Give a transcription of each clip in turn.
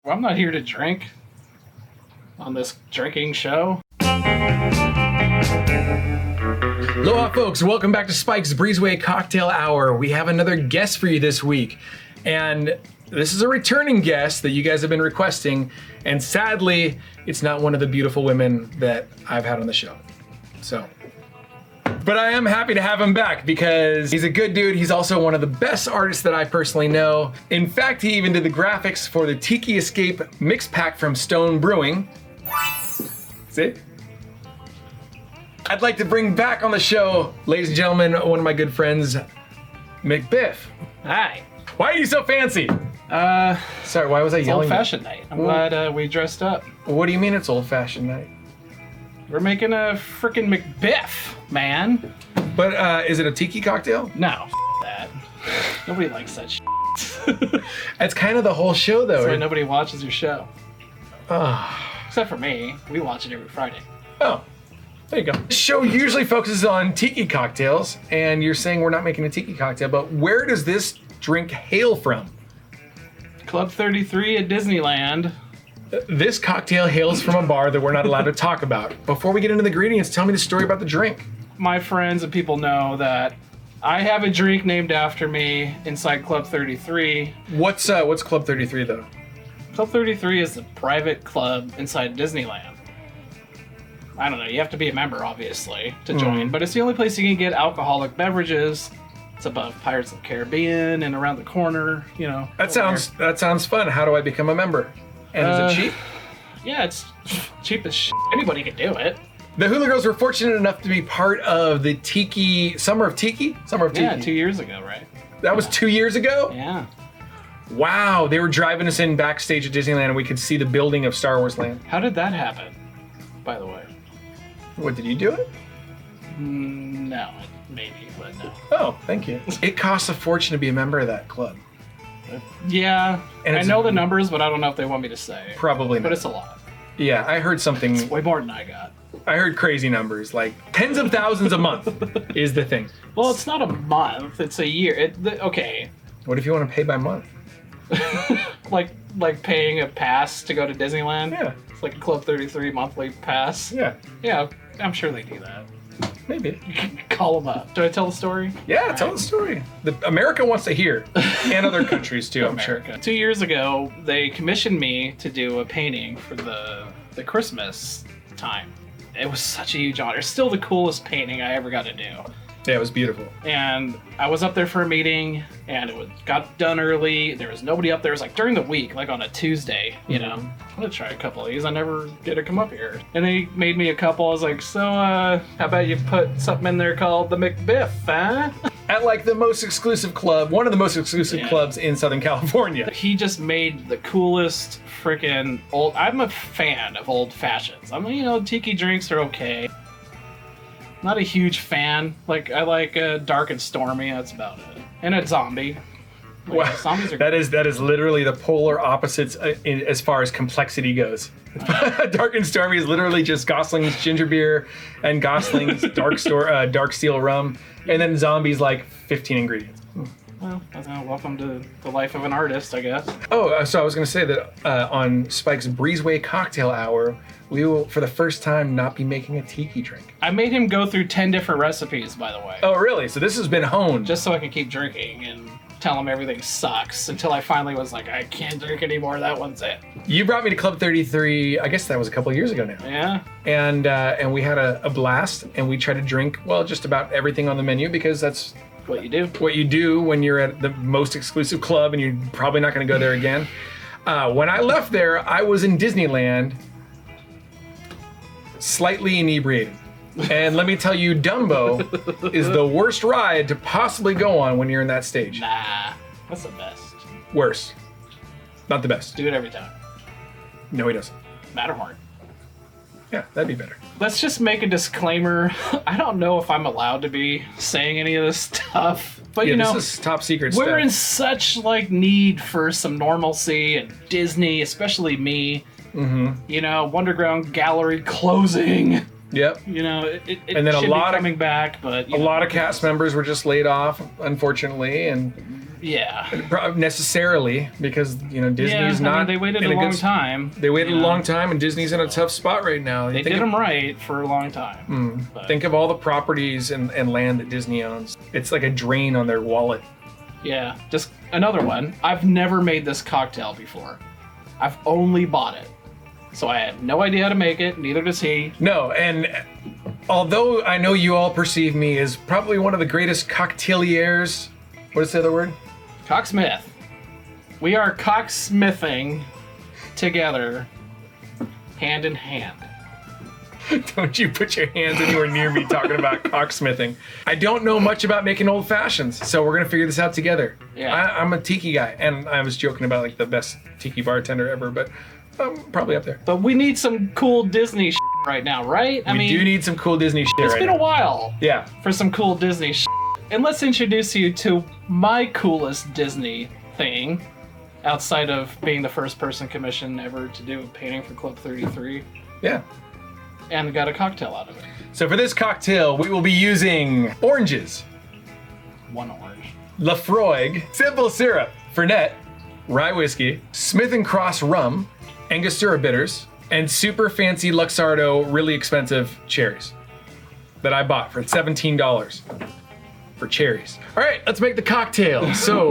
Well, I'm not here to drink on this drinking show. Aloha, folks. Welcome back to Spike's Breezeway Cocktail Hour. We have another guest for you this week. And this is a returning guest that you guys have been requesting. And sadly, it's not one of the beautiful women that I've had on the show. But I am happy to have him back because he's a good dude. He's also one of the best artists that I personally know. In fact, he even did the graphics for the Tiki Escape mix pack from Stone Brewing. See? I'd like to bring back on the show, ladies and gentlemen, one of my good friends, McBiff. Hi. Why are you so fancy? Sorry, why was I yelling? It's old-fashioned night. I'm glad we dressed up. What do you mean it's old-fashioned night? We're making a frickin' McBiff, man. But is it a tiki cocktail? No, that. Nobody likes that shit. It's kind of the whole show, though. That's why nobody watches your show. Oh. Except for me. We watch it every Friday. Oh, there you go. The show usually focuses on tiki cocktails, and you're saying we're not making a tiki cocktail, but where does this drink hail from? Club 33 at Disneyland. This cocktail hails from a bar that we're not allowed to talk about. Before we get into the ingredients, tell me the story about the drink. My friends and people know that I have a drink named after me inside Club 33. What's Club 33 though? Club 33 is a private club inside Disneyland. I don't know, you have to be a member obviously to join, but it's the only place you can get alcoholic beverages. It's above Pirates of the Caribbean and around the corner, you know. That sounds fun. How do I become a member? And is it cheap? Yeah, it's cheap as shit. Anybody can do it. The Hula Girls were fortunate enough to be part of the Summer of Tiki? Yeah, 2 years ago, right? That was 2 years ago? Yeah. Wow, they were driving us in backstage at Disneyland and we could see the building of Star Wars Land. How did that happen, by the way? What, did you do it? No, maybe, but no. Oh, thank you. It costs a fortune to be a member of that club. Yeah, and I know the numbers, but I don't know if they want me to say. Probably not. But it's a lot. Yeah, I heard something. It's way more than I got. I heard crazy numbers, like tens of thousands a month is the thing. Well, it's not a month, it's a year. Okay. What if you want to pay by month? like paying a pass to go to Disneyland? Yeah. It's like a Club 33 monthly pass? Yeah. Yeah, I'm sure they do that. Maybe. You can call them up. Should I tell the story? Yeah, tell the story. America wants to hear. And other countries too, I'm sure. 2 years ago, they commissioned me to do a painting for the Christmas time. It was such a huge honor. Still the coolest painting I ever got to do. Yeah, it was beautiful. And I was up there for a meeting, and got done early. There was nobody up there. It was like during the week, like on a Tuesday, you know. I'm gonna try a couple of these. I never get to come up here. And they made me a couple. I was like, so, how about you put something in there called the McBiff, huh? At like the most exclusive club, one of the most exclusive clubs in Southern California. He just made the coolest freaking I'm a fan of old fashions. I mean, tiki drinks are okay. Not a huge fan. Like, I like Dark and Stormy, that's about it. And a zombie. Wow. Zombies are that is literally the polar opposites as far as complexity goes. Dark and Stormy is literally just Gosling's ginger beer and Gosling's dark steel rum, and then Zombie's like 15 ingredients. Well, welcome to the life of an artist, I guess. Oh, so I was going to say that on Spike's Breezeway Cocktail Hour, we will, for the first time, not be making a tiki drink. I made him go through 10 different recipes, by the way. Oh, really? So this has been honed. Just so I can keep drinking and tell him everything sucks until I finally was like, I can't drink anymore, that one's it. You brought me to Club 33, I guess that was a couple of years ago now. Yeah. And we had a blast, and we tried to drink, well, just about everything on the menu because that's what you do. What you do when you're at the most exclusive club and you're probably not going to go there again. When I left there, I was in Disneyland, slightly inebriated. And let me tell you, Dumbo is the worst ride to possibly go on when you're in that stage. Nah, that's the best. Worse. Not the best. Do it every time. No, he doesn't. Matterhorn. Yeah, that'd be better. Let's just make a disclaimer. I don't know if I'm allowed to be saying any of this stuff, but yeah, this is top secret we're stuff. in such need for some normalcy, and Disney, especially me. Mm-hmm. Wonderground Gallery closing. Yep. It and then should be coming back, but a lot of cast members were just laid off, unfortunately, and Yeah. Necessarily, because Disney's not. They waited a long time. They waited a long time, and Disney's in a tough spot right now. They did them right for a long time. Think of all the properties and land that Disney owns. It's like a drain on their wallet. Yeah, just another one. I've never made this cocktail before. I've only bought it. So I had no idea how to make it, neither does he. No, and although I know you all perceive me as probably one of the greatest cocktailiers, what is the other word? Cocksmith. We are cocksmithing together, hand in hand. Don't you put your hands anywhere near me talking about cocksmithing. I don't know much about making old fashions, so we're going to figure this out together. Yeah. I'm a tiki guy, and I was joking about like the best tiki bartender ever, but I'm probably up there. But we need some cool Disney right now, right? We do need some cool Disney shit right now. It's been a while. Yeah. For some cool Disney And let's introduce you to my coolest Disney thing, outside of being the first person commissioned ever to do a painting for Club 33. Yeah. And got a cocktail out of it. So for this cocktail, we will be using oranges. 1 orange. Laphroaig, simple syrup, Fernet, Rye Whiskey, Smith & Cross rum, Angostura Bitters, and super fancy Luxardo, really expensive cherries that I bought for $17 for cherries. All right, let's make the cocktail. So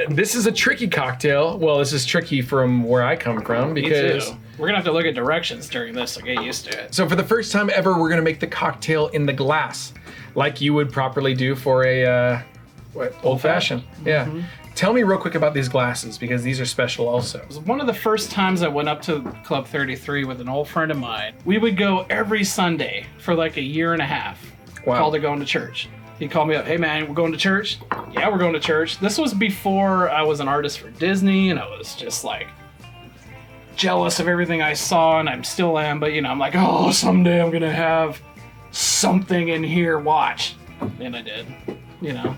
this is a tricky cocktail. Well, this is tricky from where I come from because we're gonna have to look at directions during this to get used to it. So for the first time ever, we're gonna make the cocktail in the glass, like you would properly do for a old fashioned. Yeah. Mm-hmm. Tell me real quick about these glasses, because these are special also. It was one of the first times I went up to Club 33 with an old friend of mine. We would go every Sunday for like a year and a half. Wow. Called it going to church. He called me up, hey man, we're going to church? Yeah, we're going to church. This was before I was an artist for Disney, and I was just like jealous of everything I saw, and I still am, but I'm like, oh, someday I'm gonna have something in here, watch. And I did. Yep.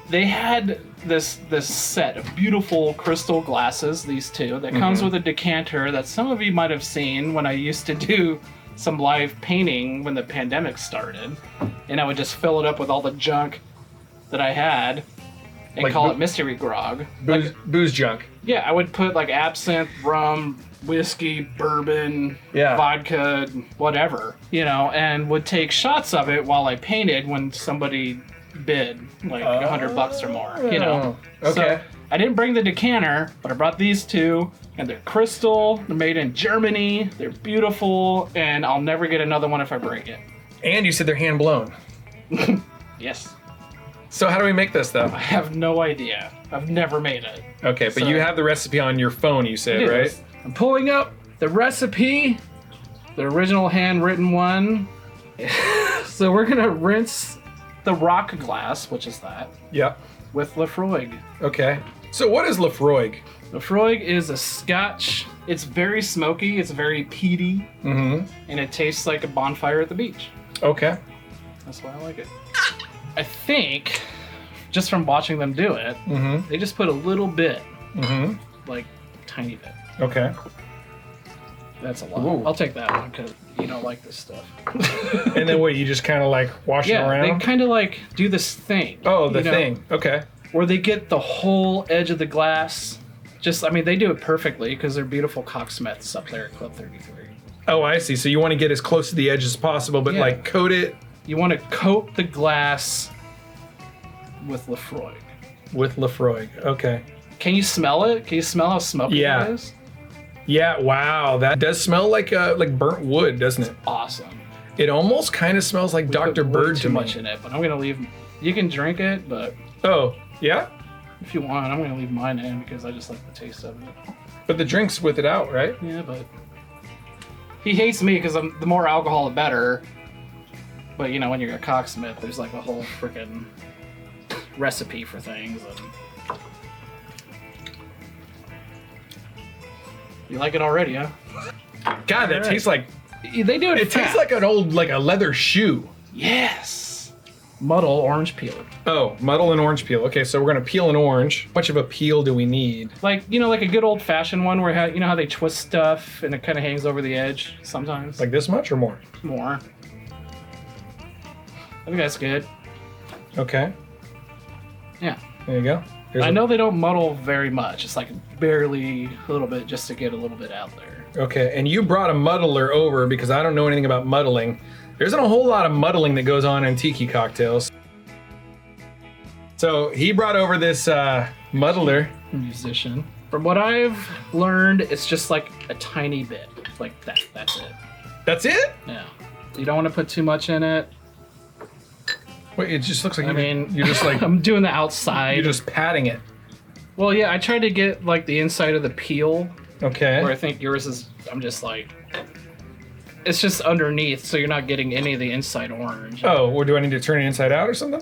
They had this set of beautiful crystal glasses, these two, that comes with a decanter that some of you might have seen when I used to do some live painting when the pandemic started. And I would just fill it up with all the junk that I had and like call it mystery grog. Booze junk. Yeah, I would put like absinthe, rum, whiskey, bourbon, vodka, whatever, and would take shots of it while I painted when somebody bid like $100 or more, Okay. So I didn't bring the decanter, but I brought these two, and they're crystal, they're made in Germany, they're beautiful, and I'll never get another one if I break it. And you said they're hand blown. Yes. So how do we make this though? I have no idea. I've never made it. Okay, but you have the recipe on your phone, you said, right? I'm pulling up the recipe, the original handwritten one. So we're gonna rinse the rock glass, which is that. Yep. With Laphroaig. Okay. So what is Laphroaig? Laphroaig is a Scotch. It's very smoky. It's very peaty. Mm-hmm. And it tastes like a bonfire at the beach. Okay. That's why I like it. I think, just from watching them do it, they just put a little bit, like tiny bit. Okay. That's a lot. Ooh. I'll take that one because you don't like this stuff. And then what, you just kind of like wash it around? Yeah, they kind of like do this thing. Oh, the thing. Okay. Where they get the whole edge of the glass. They do it perfectly because they're beautiful cocksmiths up there at Club 33. Oh, I see. So you want to get as close to the edge as possible, but like coat it. You want to coat the glass with Laphroaig. With Laphroaig. Okay. Can you smell it? Can you smell how smoky it is? Yeah, wow, that does smell like burnt wood, doesn't it? Awesome. It almost kind of smells like Dr. Bird to me. Too much in it, but I'm gonna leave. You can drink it, but oh yeah, if you want, I'm gonna leave mine in because I just like the taste of it. But the drink's with it out, right? Yeah, but he hates me because the more alcohol, the better. But when you're a cocksmith, there's like a whole freaking recipe for things. And you like it already, huh? God, that tastes like... They do it It tastes like an old, like a leather shoe. Yes. Muddle orange peel. Oh, muddle and orange peel. Okay, so we're going to peel an orange. How much of a peel do we need? Like, like a good old-fashioned one where, how they twist stuff and it kind of hangs over the edge sometimes? Like this much or more? More. I think that's good. Okay. Yeah. There you go. I know they don't muddle very much. It's like barely a little bit just to get a little bit out there. Okay, and you brought a muddler over because I don't know anything about muddling. There isn't a whole lot of muddling that goes on in tiki cocktails. So he brought over this muddler. Musician. From what I've learned, it's just like a tiny bit. Like that. That's it. That's it? Yeah. You don't want to put too much in it. Wait, it just looks like you're just like I'm doing the outside. you're just patting it. Well, yeah, I tried to get like the inside of the peel. Okay. Where I think yours is. I'm just like. It's just underneath, so you're not getting any of the inside orange. Oh, well, do I need to turn it inside out or something?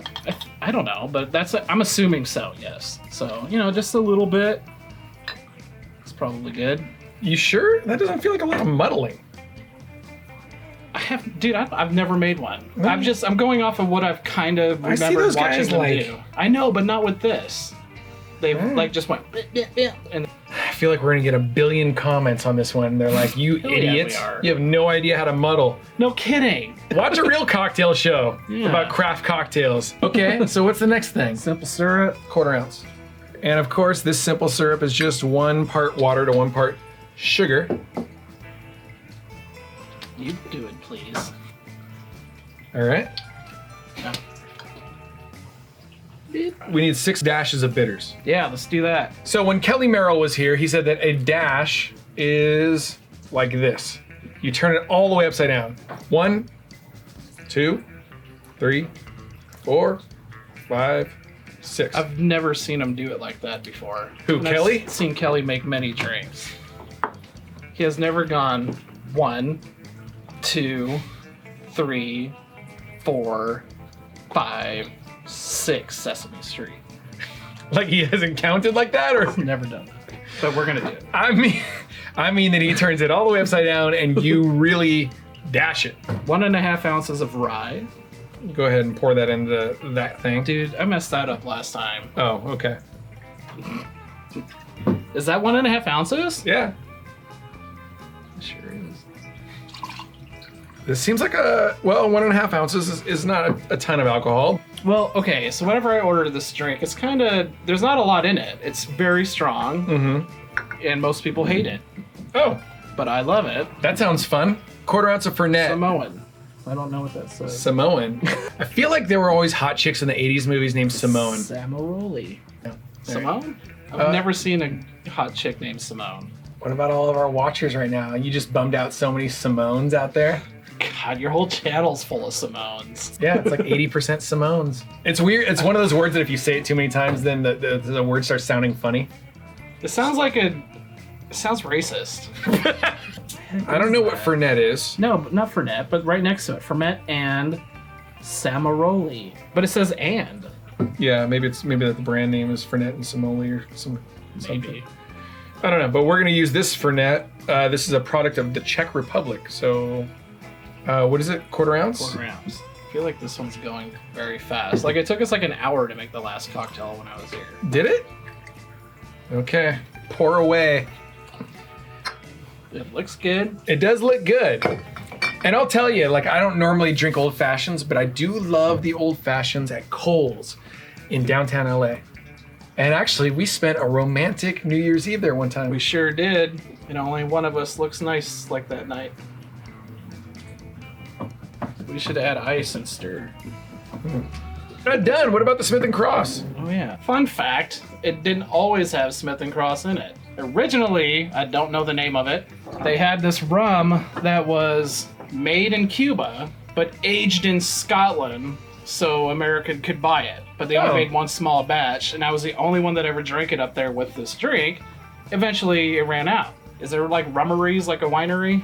I don't know, but I'm assuming so. Yes. So just a little bit. It's probably good. You sure? That doesn't feel like a lot of muddling. I've never made one. I'm going off of what I've kind of remembered watching them do. I know, but not with this. They've just went and I feel like we're gonna get a billion comments on this one. They're like, "You idiots! Yeah, You have no idea how to muddle." No kidding. Watch a real cocktail show Yeah. about craft cocktails. Okay, so what's the next thing? Simple syrup. 1/4 ounce. And of course, this simple syrup is just 1 part water to 1 part sugar. You do it, please. All right. We need 6 dashes of bitters. Yeah, let's do that. So when Kelly Merrill was here, he said that a dash is like this. You turn it all the way upside down. 1, 2, 3, 4, 5, 6. I've never seen him do it like that before. Who, And Kelly? I've seen Kelly make many drinks. He has never gone 1, 2, 3, 4, 5, 6 Sesame Street. Like he hasn't counted like that, or Never done that. But we're gonna do it. I mean that he turns it all the way upside down and you really dash it. 1.5 ounces of rye. Go ahead and pour that into that thing. Dude, I messed that up last time. Oh, okay. Is that 1.5 ounces? Yeah. It sure is. This seems like 1.5 ounces is not a ton of alcohol. Well, okay, so whenever I ordered this drink, it's kind of, there's not a lot in it. It's very strong, and most people hate it. Oh, But I love it. that sounds fun. 1/4 ounce of Fernet. Samoan. I don't know what that says. Samoan. I feel like there were always hot chicks in the 80s movies named Simone. Samaroli. Yeah. Simone? I've never seen a hot chick named Simone. What about all of our watchers right now? You just bummed out so many Simones out there. God, your whole channel's full of Simones. Yeah, it's like 80% Simones. It's weird. It's one of those words that if you say it too many times, then the word starts sounding funny. It sounds like it sounds racist. I don't know what Fernet is. No, not Fernet, but right next to it. Fernet and Samaroli. But it says and. Yeah, maybe that the brand name is Fernet and Simoli or something. Maybe. I don't know, but we're gonna use this Fernet. This is a product of the Czech Republic. So, what is it? 1/4 ounce? 1/4 ounce. I feel like this one's going very fast. Like it took us like an hour to make the last cocktail when I was here. Did it? Okay, pour away. It looks good. It does look good. And I'll tell you, like I don't normally drink old fashions, but I do love the old fashions at Kohl's in downtown LA. And actually, we spent a romantic New Year's Eve there one time. We sure did. And only one of us looks nice like that night. We should add ice and stir. Not done. What about the Smith & Cross? Oh yeah. Fun fact, it didn't always have Smith & Cross in it. Originally, I don't know the name of it, they had this rum that was made in Cuba, but aged in Scotland so America could buy it. But they only made one small batch, and I was the only one that ever drank it up there with this drink. Eventually, it ran out. Is there like rummeries, like a winery?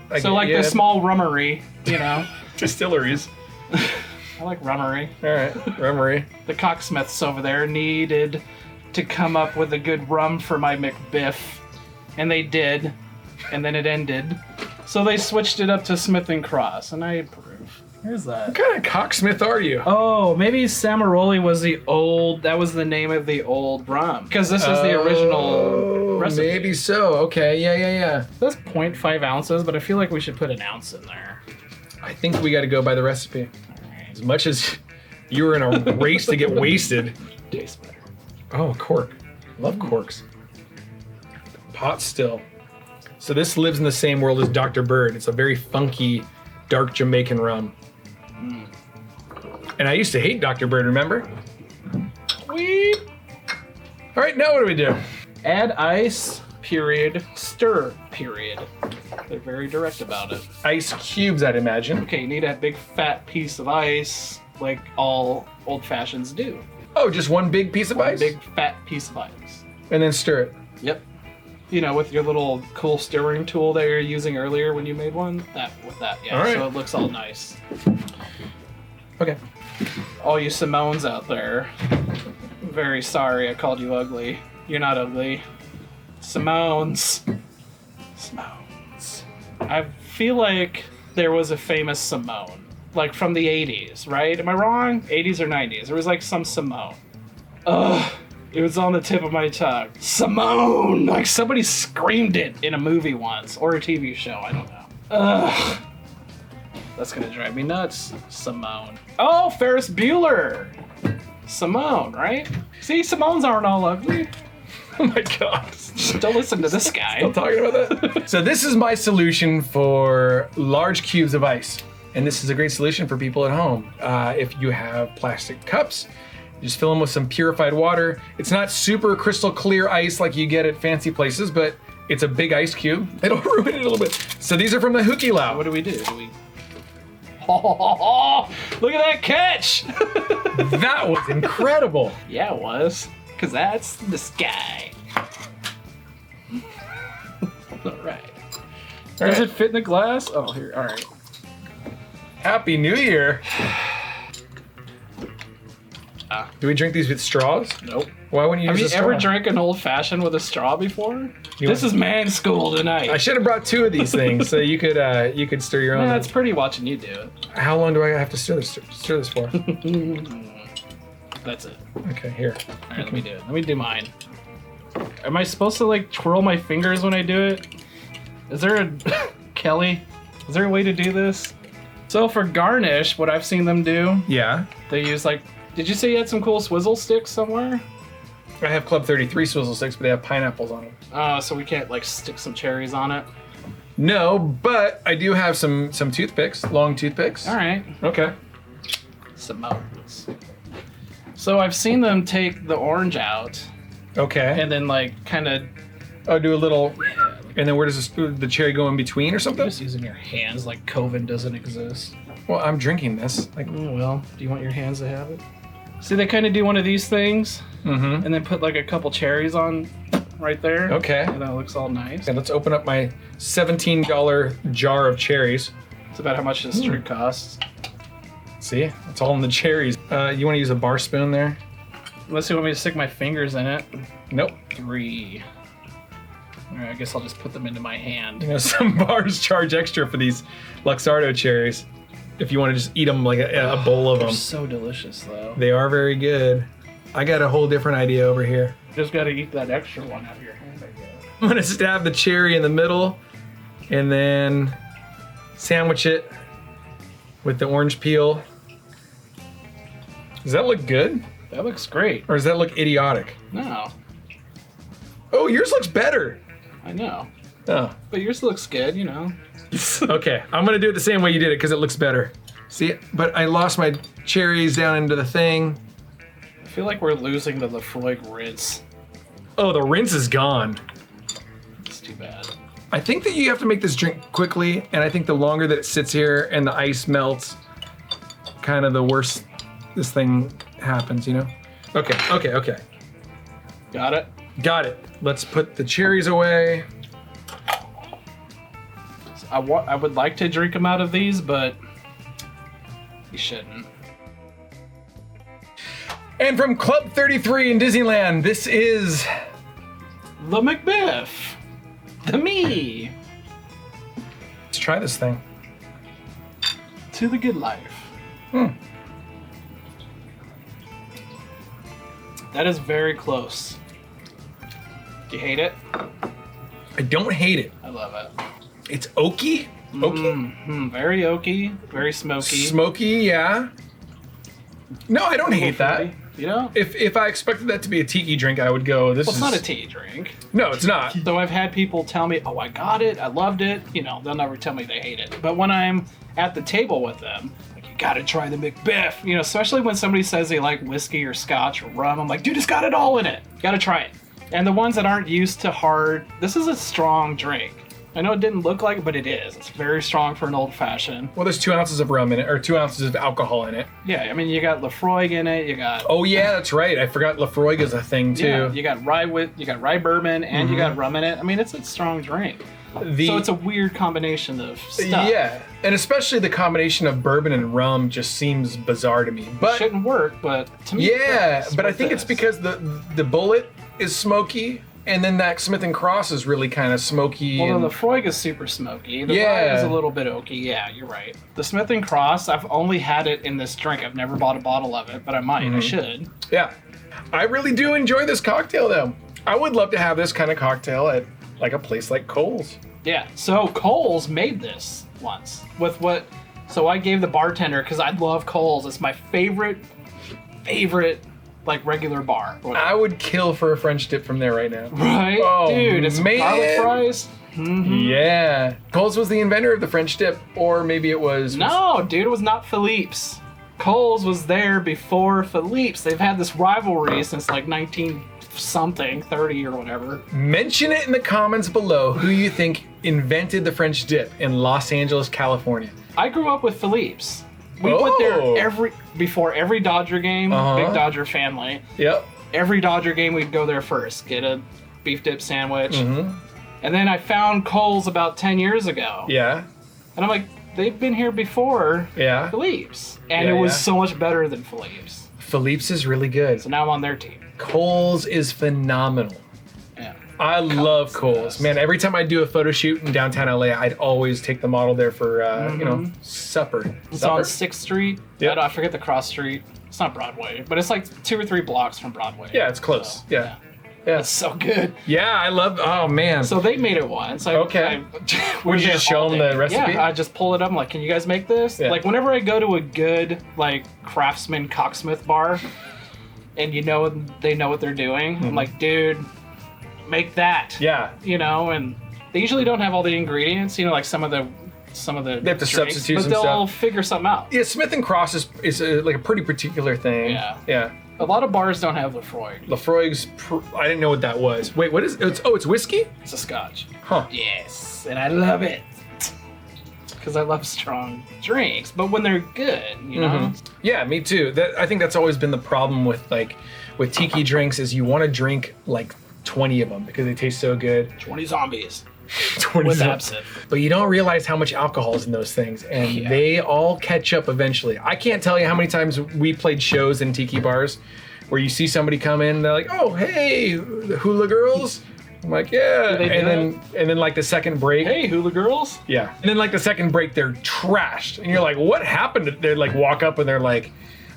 The small rummery, you know? Distilleries. I like rummery. All right, rummery. The cocksmiths over there needed to come up with a good rum for my McBiff, and they did, and then it ended. So they switched it up to Smith & Cross, and I approve. Here's that. What kind of cocksmith are you? Oh, maybe Samaroli was that was the name of the old rum. Because this is the original recipe. Maybe so. Okay, yeah. That's 0.5 ounces, but I feel like we should put an ounce in there. I think we got to go by the recipe. As much as you were in a race to get wasted. Tastes better. Oh, cork. Love corks. Pot still. So this lives in the same world as Dr. Bird. It's a very funky, dark Jamaican rum. And I used to hate Dr. Bird, remember? Weep. All right, now what do we do? Add ice, period, stir, period. They're very direct about it. Ice cubes, I'd imagine. Okay, you need a big fat piece of ice, like all old fashions do. Oh, just one big piece of ice? Big fat piece of ice. And then stir it. Yep. You know, with your little cool stirring tool that you're using earlier when you made one. With that, yeah. All right. So it looks all nice. Okay. All you Simones out there, I'm very sorry I called you ugly. You're not ugly. Simones. I feel like there was a famous Simone, like from the 80s, right? Am I wrong? 80s or 90s? There was like some Simone. Ugh, it was on the tip of my tongue. Simone! Like somebody screamed it in a movie once, or a TV show, I don't know. Ugh. That's gonna drive me nuts. Simone. Oh, Ferris Bueller! Simone, right? See, Simones aren't all ugly. Oh my God. Don't listen to this guy. Still talking about that? So this is my solution for large cubes of ice. And this is a great solution for people at home. If you have plastic cups, just fill them with some purified water. It's not super crystal clear ice like you get at fancy places, but it's a big ice cube. It'll ruin it a little bit. So these are from the Hookie Lab. What do we do? Oh, look at that catch! That was incredible. Yeah, it was. Because that's the sky. All right. Does it fit in the glass? Oh, here. All right. Happy New Year. Do we drink these with straws? Nope. Why wouldn't you Have use you a straw? ever drank an old fashioned with a straw before? This is man school tonight. I should have brought two of these things so you could stir your own. Yeah, it's pretty watching you do it. How long do I have to stir this for? That's it. Okay, here. All right, let me do it. Let me do mine. Am I supposed to like twirl my fingers when I do it? Is there a Kelly? Is there a way to do this? So for garnish, what I've seen them do, Yeah. they use like. Did you say you had some cool swizzle sticks somewhere? I have Club 33 swizzle sticks, but they have pineapples on them. Oh, so we can't like stick some cherries on it? No, but I do have some toothpicks, long toothpicks. All right. Okay. Simones. So I've seen them take the orange out Okay. and then like kind of do a little. And then where does the cherry go in between or something? just using your hands like Coven doesn't exist. Well, I'm drinking this. Like. Oh, well, do you want your hands to have it? See, they kind of do one of these things Mm-hmm. and then put like a couple cherries on right there. Okay. And that looks all nice. And let's open up my $17 jar of cherries. It's about how much this drink costs. See, it's all in the cherries. You want to use a bar spoon there? Unless you want me to stick my fingers in it. Nope. 3. All right, I guess I'll just put them into my hand. You know, some bars charge extra for these Luxardo cherries. If you want to just eat them like a bowl of They're them. so delicious, though. They are very good. I got a whole different idea over here. Just got to eat that extra one out of your hand, I guess. I'm gonna stab the cherry in the middle and then sandwich it with the orange peel. Does that look good? That looks great. Or does that look idiotic? No, Oh, yours looks better. I know. Oh. But yours looks good, you know. Okay, I'm gonna do it the same way you did it because it looks better. See, but I lost my cherries down into the thing. I feel like we're losing the Laphroaig rinse. Oh, the rinse is gone. It's too bad. I think that you have to make this drink quickly, and I think the longer that it sits here and the ice melts, kind of the worse this thing happens, you know? Okay. Got it? Got it. Let's put the cherries away. I would like to drink them out of these, but you shouldn't. And from Club 33 in Disneyland, this is The McBiff. The me. Let's try this thing. To the good life. That is very close. Do you hate it? I don't hate it. I love it. It's oaky. Very oaky, very smoky. Smoky, yeah. No, I don't hate that. fruity. You know? If I expected that to be a tiki drink, I would go, this Well, is... it's not a tea drink. No, it's not. Though I've had people tell me, oh, I got it, I loved it. You know, they'll never tell me they hate it. But when I'm at the table with them, like, you gotta try the McBiff. You know, especially when somebody says they like whiskey or scotch or rum, I'm like, dude, it's got it all in it. You gotta try it. And the ones that aren't used to hard, this is a strong drink. I know it didn't look like it, but it is. It's very strong for an old fashioned. Well, there's 2 ounces of rum in it, or 2 ounces of alcohol in it. Yeah, I mean, you got Laphroaig in it. You got. Oh yeah, that's right. I forgot Laphroaig is a thing too. Yeah, you got rye bourbon, and you got rum in it. I mean, it's a strong drink. So it's a weird combination of stuff. Yeah, and especially the combination of bourbon and rum just seems bizarre to me. But it shouldn't work, but to me, yeah, but I think it's because the bullet is smoky. And then that Smith & Cross is really kind of smoky. Well, the Laphroaig is super smoky. The Rye is a little bit oaky. Yeah, you're right. The Smith & Cross, I've only had it in this drink. I've never bought a bottle of it, but I might. I should. Yeah. I really do enjoy this cocktail, though. I would love to have this kind of cocktail at like a place like Kohl's. Yeah. So Kohl's made this once with what? So I gave the bartender, because I love Kohl's. It's my favorite like regular bar. I would kill for a French dip from there right now. Right? Oh, dude, it's man. garlic fries. Mm-hmm. Yeah. Kohl's was the inventor of the French dip, or maybe it was... No, dude, it was not Philippe's. Kohl's was there before Philippe's. They've had this rivalry since like 19-something, 30 or whatever. Mention it in the comments below who you think invented the French dip in Los Angeles, California. I grew up with Philippe's. We went there before every Dodger game, big Dodger family. Yep. Every Dodger game, we'd go there first, get a beef dip sandwich. And then I found Kohl's about 10 years ago. Yeah. And I'm like, they've been here before Philippe's. And it was so much better than Philippe's. Philippe's is really good. So now I'm on their team. Kohl's is phenomenal. Yeah. I love Kohl's. Man, every time I do a photo shoot in downtown LA, I'd always take the model there for, you know, supper. It's on 6th Street. Yep. I forget the cross street. It's not Broadway, but it's like 2 or 3 blocks from Broadway. Yeah, it's close. So, yeah. It's so good. Yeah, I love, oh man. So they made it once. Okay. Would you just show them the recipe? Yeah, I just pull it up. I'm like, can you guys make this? Yeah. Like, whenever I go to a good, like, craftsman cocksmith bar, and they know what they're doing, I'm like, dude, make that. Yeah. You know, and they usually don't have all the ingredients, you know, like some of the they have to substitute some stuff. But they'll stuff. figure something out. Yeah, Smith & Cross is like a pretty particular thing. Yeah. Yeah. A lot of bars don't have Laphroaig. Laphroaig's, I didn't know what that was. Wait, what is it? It's whiskey? It's a scotch. Huh. Yes, and I love it. Because I love strong drinks, but when they're good, you know? Yeah, me too. I think that's always been the problem with tiki drinks is you want to drink like 20 of them because they taste so good. 20 zombies. 20 with zombies. absinthe. But you don't realize how much alcohol is in those things, and they all catch up eventually. I can't tell you how many times we played shows in tiki bars where you see somebody come in and they're like, oh, hey, the hula girls. I'm like, yeah. And then like the second break. Hey, hula girls. Yeah. And then like the second break, they're trashed. And you're like, what happened? They like walk up and they're like,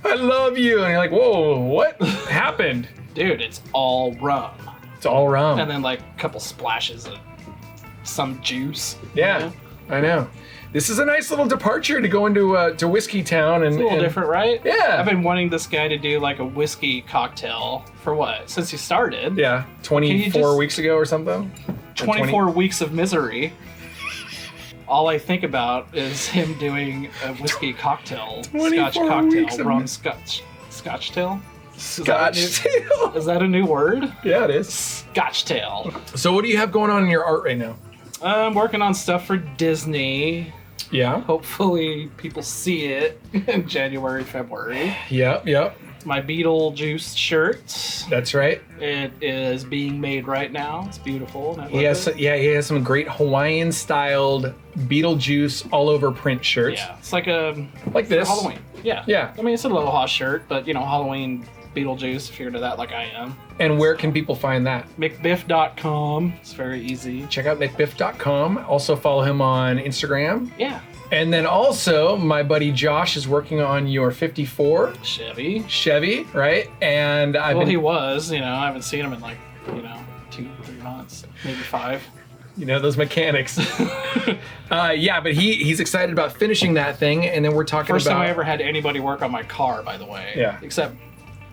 I love you. And you're like, whoa, what happened? Dude, it's all rum. It's all rum. And then like a couple splashes of some juice. Yeah, you know? I know. This is a nice little departure to go into to Whiskey Town. And, it's a little different, right? Yeah. I've been wanting this guy to do like a whiskey cocktail for what? Since he started. Yeah, 24 weeks ago or something. 24 weeks of misery. All I think about is him doing a whiskey cocktail, scotch cocktail, rum scotch tail. Scotch tail. Is that a new word? Yeah, it is. Scotch tail. So what do you have going on in your art right now? I'm working on stuff for Disney. Yeah. Hopefully people see it in January, February. Yep. My Beetlejuice Shirts. That's right. It is being made right now. It's beautiful. He has some great Hawaiian styled Beetlejuice all over print shirts. Yeah, it's like this. Halloween. Yeah. Yeah. I mean, it's a Aloha shirt, but you know, Halloween Beetlejuice, if you're into that like I am. And where can people find that? McBiff.com. It's very easy. Check out McBiff.com. Also follow him on Instagram. Yeah. And then also, my buddy Josh is working on your 54 Chevy, right? And he was, you know, I haven't seen him in like, you know, 2-3 months, maybe 5. You know, those mechanics. Yeah, but he's excited about finishing that thing, and then we're talking First time I ever had anybody work on my car, by the way. Yeah. Except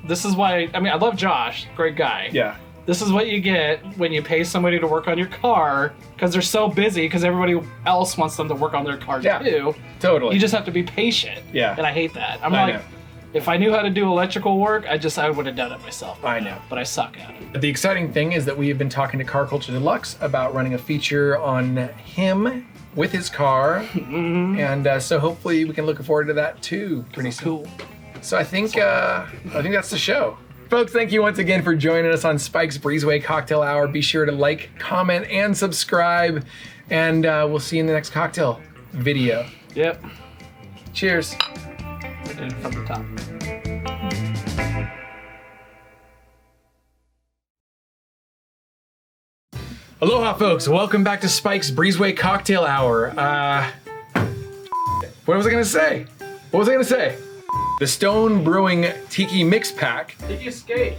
this is why, I mean, I love Josh, great guy. Yeah. This is what you get when you pay somebody to work on your car because they're so busy because everybody else wants them to work on their car too. Totally. You just have to be patient. Yeah. And I hate that. I know. If I knew how to do electrical work, I would have done it myself. I know. But I suck at it. The exciting thing is that we have been talking to Car Culture Deluxe about running a feature on him with his car. And so hopefully we can look forward to that too pretty soon. Cool. So I think that's the show. Folks, thank you once again for joining us on Spike's Breezeway Cocktail Hour. Be sure to like, comment, and subscribe. And we'll see you in the next cocktail video. Yep. Cheers. I did it from the top. Aloha, folks. Welcome back to Spike's Breezeway Cocktail Hour. What was I going to say? The Stone Brewing Tiki Mix Pack. Tiki skate.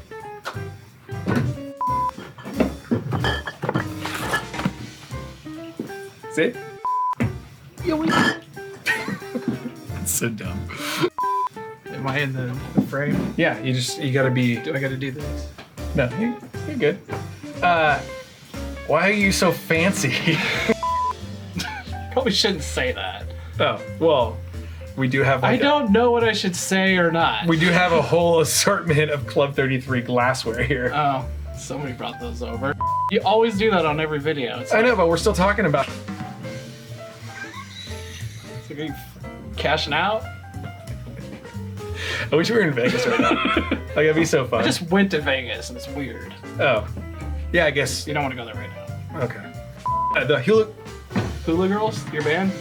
See? That's so dumb. Am I in the frame? Yeah, you gotta be. Do I gotta do this? No, you're good. Why are you so fancy? Probably shouldn't say that. Oh, well, we do have. I don't know what I should say or not. We do have a whole assortment of Club 33 glassware here. Oh, somebody brought those over. You always do that on every video. It's I know, but we're still talking about. like, are you cashing out? I wish we were in Vegas right now. Like, it'd be so fun. I just went to Vegas and it's weird. Oh, yeah, I guess. You don't want to go there right now. Okay. The Hula Girls, your band?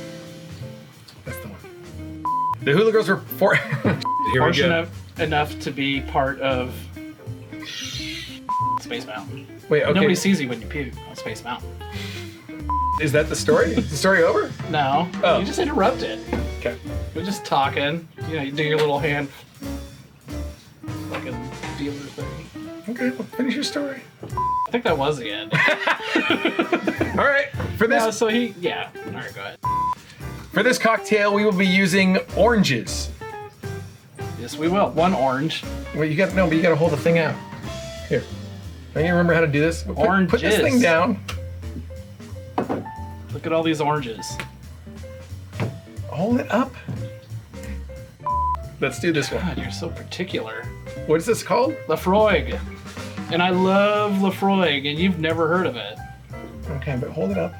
That's the one. The Hula Girls were Here Fortunate enough to be part of Space Mountain. Wait, okay. Nobody sees you when you puke on Space Mountain. Is that the story? Is the story over? No, Oh. you just interrupted. Okay. We're just talking. You know, you do your little hand fucking dealer thing. Okay, well, finish your story. I think that was the end. All right, for this All right, go ahead. For this cocktail, we will be using oranges. Yes, we will. One orange. Well, you gotta hold the thing out. Here. Don't you remember how to do this? Put this Oranges. thing down. Look at all these oranges. Hold it up. Let's do this one. God, you're so particular. What is this called? Laphroaig. And I love Laphroaig, and you've never heard of it. Okay, but hold it up.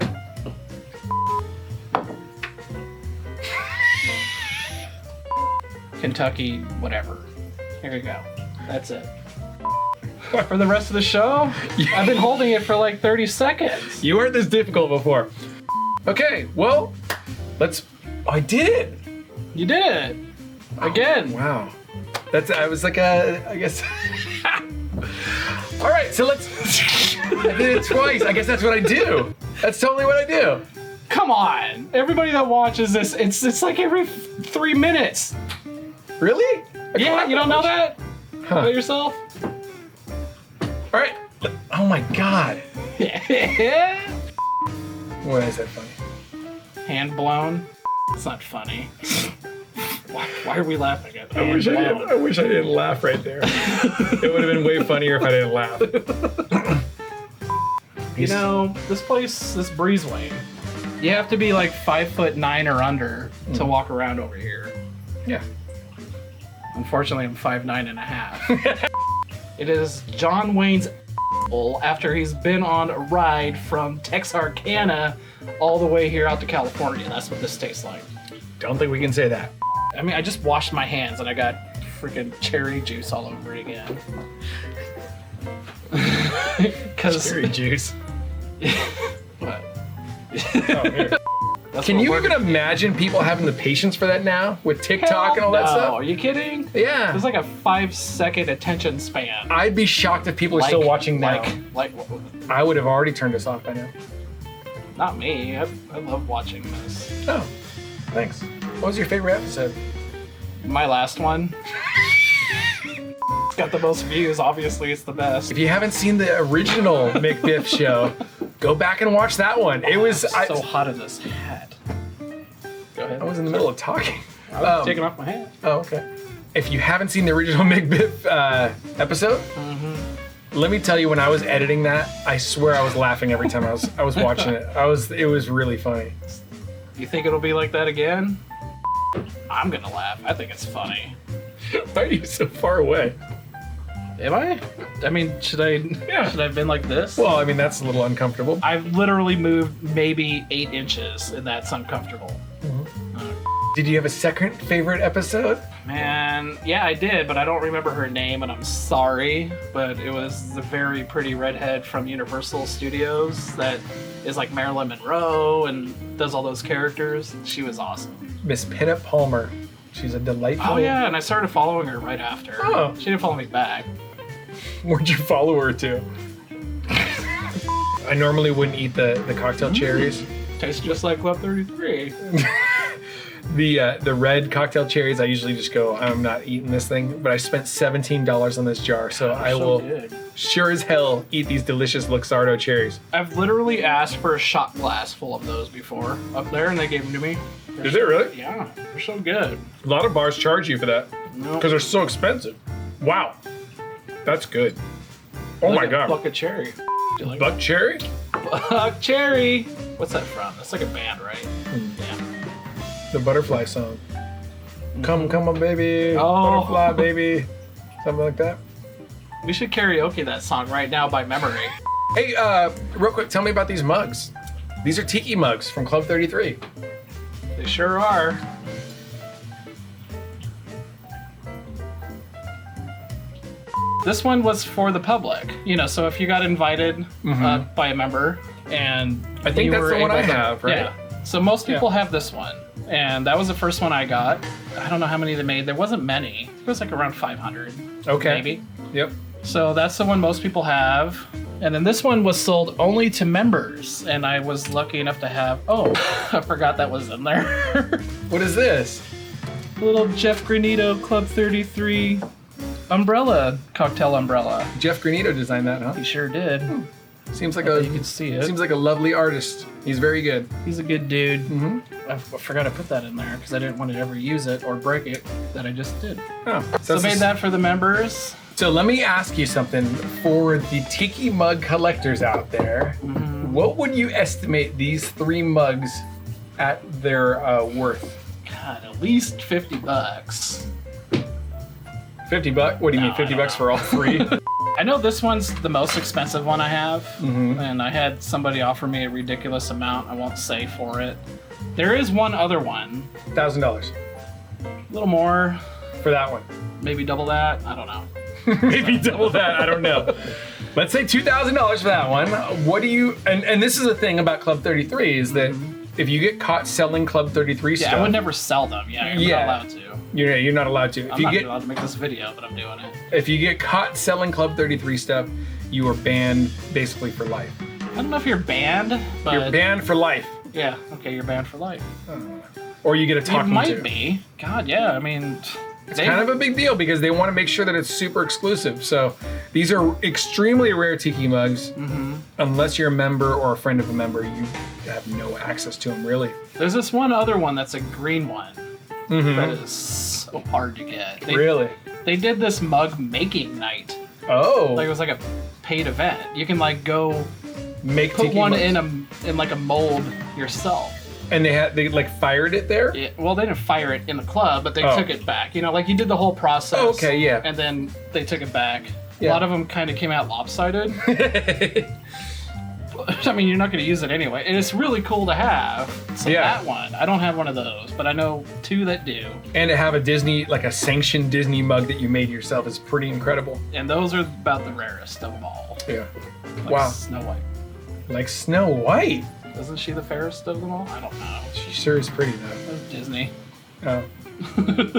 Kentucky, whatever. Here you go. That's it. For the rest of the show, I've been holding it for like 30 seconds. You weren't this difficult before. Okay, well, let's. Oh, I did it. You did it. Again. Wow. I was like I guess. All right, so let's. I did it twice. I guess that's what I do. That's totally what I do. Come on. Everybody that watches this, it's like every 3 minutes. Really? Yeah, you don't know that? Huh. About yourself? All right. Oh my God. Yeah. Why is that funny? Hand blown. It's not funny. Why are we laughing at that? I wish I didn't laugh right there. It would have been way funnier if I didn't laugh. You know, this breezeway, you have to be like 5'9" or under to walk around over here. Yeah. Unfortunately, I'm 5'9.5". It is John Wayne's after he's been on a ride from Texarkana all the way here out to California. That's what this tastes like. Don't think we can say that. I mean, I just washed my hands and I got freaking cherry juice all over it again. Cherry juice. What? Oh, here. Can you even imagine people having the patience for that now with TikTok and all that stuff? Are you kidding? Yeah. There's like a 5-second attention span. I'd be shocked if people are still watching now. Like, I would have already turned this off by now. not me. I love watching this. Oh, thanks. What was your favorite episode? My last one. It's got the most views. Obviously, it's the best. If you haven't seen the original McBiff show, go back and watch that one. It was so hot in this hat. Go ahead. I was in the middle of talking. I was taking off my hat. Oh, okay. if you haven't seen the original McBiff episode, let me tell you, when I was editing that, I swear I was laughing every time I was watching it. It was really funny. You think it'll be like that again? I'm gonna laugh. I think it's funny. Why are you so far away? Am I? I mean, should I have been like this? Well, I mean, that's a little uncomfortable. I've literally moved maybe 8 inches, and that's uncomfortable. Did you have a second favorite episode? Man, yeah, I did, but I don't remember her name, and I'm sorry. But it was the very pretty redhead from Universal Studios that is like Marilyn Monroe and does all those characters. She was awesome. Miss Pinup Palmer. She's a delightful... Oh, yeah, and I started following her right after. Oh. She didn't follow me back. Where'd you follow her to? I normally wouldn't eat the cocktail cherries. Tastes just like Club 33. The red cocktail cherries, I usually just go, I'm not eating this thing, but I spent $17 on this jar, so I will sure as hell eat these delicious Luxardo cherries. I've literally asked for a shot glass full of those before up there, and they gave them to me. Did they really? Yeah, they're so good. A lot of bars charge you for that Nope. because they're so expensive. Wow, that's good. Oh Like my a god. Bucket cherry. Do you like Buck cherry? Buck cherry. What's that from? That's like a band, right? Yeah. The butterfly song. Come on, baby. Oh. Butterfly, baby. Something like that. We should karaoke that song right now by memory. Hey, real quick, tell me about these mugs. These are tiki mugs from Club 33. They sure are. This one was for the public, so if you got invited by a member, and I think you that's were the one I able to- have, right? Yeah. So most people have this one, and that was the first one I got. I don't know how many they made. There wasn't many. It was like around 500. Okay. Maybe. Yep. So that's the one most people have. And then this one was sold only to members, and I was lucky enough to have. Oh, I forgot that was in there. What is this? Little Jeff Granito Club 33 umbrella, cocktail umbrella. Jeff Granito designed that, huh? He sure did. Seems like You can see it. Seems like a lovely artist. He's very good. He's a good dude. Mm-hmm. I forgot to put that in there because I didn't want to ever use it or break it. That I just did. Oh, So made that for the members. So let me ask you something. For the tiki mug collectors out there, what would you estimate these 3 mugs at their worth? God, at least $50. $50? What do you mean, No, I don't $50 know. for all 3? I know this one's the most expensive one I have, and I had somebody offer me a ridiculous amount. I won't say for it. There is one other one, $1,000 a little more, for that one. maybe double that. I don't know. Maybe double that. I don't know. Let's say $2,000 for that one. What do you? And this is the thing about Club 33 is that if you get caught selling Club 33 Yeah, stuff, I would never sell them. Yeah, you're not allowed to. You're not allowed to. I'm not allowed to make this video, but I'm doing it. If you get caught selling Club 33 stuff, you are banned basically for life. I don't know if you're banned, but You're banned for life, yeah, okay, you're banned for life. or you get a It talking might to. be. God, yeah. I mean, It's kind of a big deal because they want to make sure that it's super exclusive. So these are extremely rare tiki mugs. Unless you're a member or a friend of a member, you have no access to them, really. There's this one other one that's a green one that is so hard to get. Really? They did this mug making night. Oh. Like it was like a paid event. You can like go Make put tiki one mugs. in like a mold yourself. And they like fired it there? Yeah, well, they didn't fire it in the club, but they Oh. took it back. Like you did the whole process. Oh, okay, yeah. And then they took it back. Yeah. A lot of them kind of came out lopsided. I mean, you're not going to use it anyway. And it's really cool to have. So Yeah. that one, I don't have one of those, but I know 2 that do. And to have a Disney, like a sanctioned Disney mug that you made yourself is pretty incredible. And those are about the rarest of them all. Yeah. Like Wow. Snow White. Like Snow White. Isn't she the fairest of them all? I don't know. She sure is pretty though. That's Disney. Oh.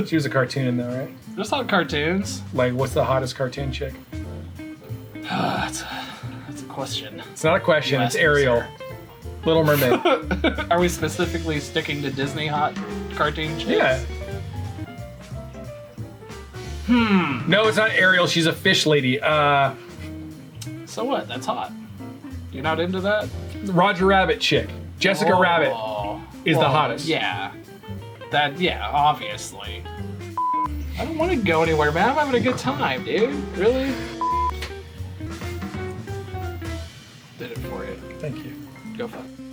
She was a cartoon though, right? There's not cartoons. Like, what's the hottest cartoon chick? That's a question. It's not a question, You it's asked me, Ariel. sir. Little Mermaid. Are we specifically sticking to Disney hot cartoon chicks? Yeah. No, it's not Ariel, she's a fish lady. So what? That's hot. You're not into that? Roger Rabbit chick. Jessica Rabbit is the Well, hottest. Yeah. Yeah, obviously. I don't want to go anywhere, man. I'm having a good time, dude. Really? Did it for you. Thank you. Go fuck.